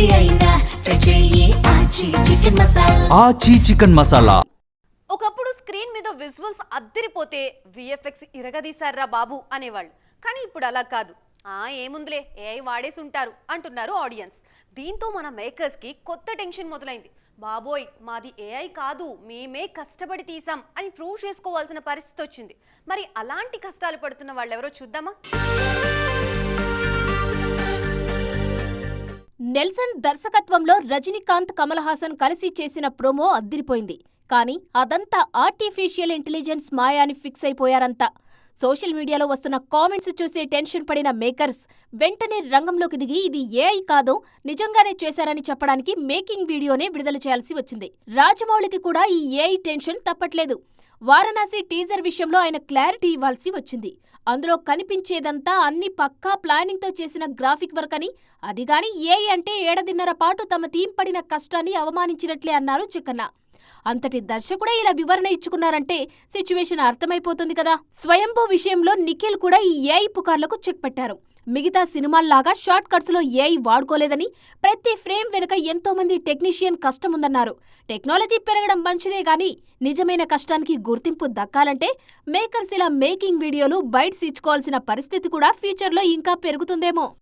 ఏది అయినా ట్రై చెయ్యి ఆచి చికెన్ మసాలా. ఆచి చికెన్ మసాలా. ఒకప్పుడు స్క్రీన్ మీద విజువల్స్ అద్దరిపోతే విఎఫ్ఎక్స్ ఇరగదీశారా బాబు అనేవాళ్ళు. కానీ ఇప్పుడు అలా కాదు. ఏముందిలే ఏఐ వాడేసి ఉంటారు అంటున్నారు ఆడియన్స్. దీంతో మన మేకర్స్ కి కొత్త టెన్షన్ మొదలైంది. బాబోయ్, మాది ఏఐ కాదు, మేమే కష్టపడి తీసాం అని ప్రూవ్ చేసుకోవాల్సిన పరిస్థితి వచ్చింది. మరి అలాంటి కష్టాలు పడుతున్న వాళ్ళు ఎవరో చూద్దామా? నెల్సన్ దర్శకత్వంలో రజనీకాంత్, కమల్ హాసన్ కలిసి చేసిన ప్రోమో అద్దిరిపోయింది. కానీ అదంతా ఆర్టిఫిషియల్ ఇంటెలిజెన్స్ మాయా అని ఫిక్స్ అయిపోయారంతా. సోషల్ మీడియాలో వస్తున్న కామెంట్స్ చూసి టెన్షన్ పడిన మేకర్స్ వెంటనే రంగంలోకి దిగి ఇది ఏఐ కాదో నిజంగానే చేశారని చెప్పడానికి మేకింగ్ వీడియోనే విడుదల చేయాల్సి వచ్చింది. రాజమౌళికి కూడా ఈ ఏఐ టెన్షన్ తప్పట్లేదు. వారణాసి టీజర్ విషయంలో ఆయన క్లారిటీ ఇవ్వాల్సి వచ్చింది. అందులో కనిపించేదంతా అన్ని పక్కా ప్లానింగ్తో చేసిన గ్రాఫిక్ వర్క్ అని, అదిగాని ఏఐ అంటే ఏడాదిన్నర పాటు తమ టీం పడిన కష్టాన్ని అవమానించినట్లే అన్నారు చిక్కన్న. అంతటి దర్శకుడే ఇలా వివరణ ఇచ్చుకున్నారంటే సిచ్యువేషన్ అర్థమైపోతుంది కదా. స్వయంభూ విషయంలో నిఖిల్ కూడా ఈ ఏఐ పుకార్లకు చెక్ పెట్టారు. మిగతా సినిమాల్లాగా షార్ట్ కట్స్ లో ఏఐ వాడుకోలేదని, ప్రతి ఫ్రేమ్ వెనుక ఎంతో మంది టెక్నీషియన్ కష్టముందన్నారు. టెక్నాలజీ పెరగడం మంచిదే గాని నిజమైన కష్టానికి గుర్తింపు దక్కాలంటే మేకర్స్ ఇలా మేకింగ్ వీడియోలు బైట్స్ ఇచ్చుకోవాల్సిన పరిస్థితి కూడా ఫ్యూచర్లో ఇంకా పెరుగుతుందేమో.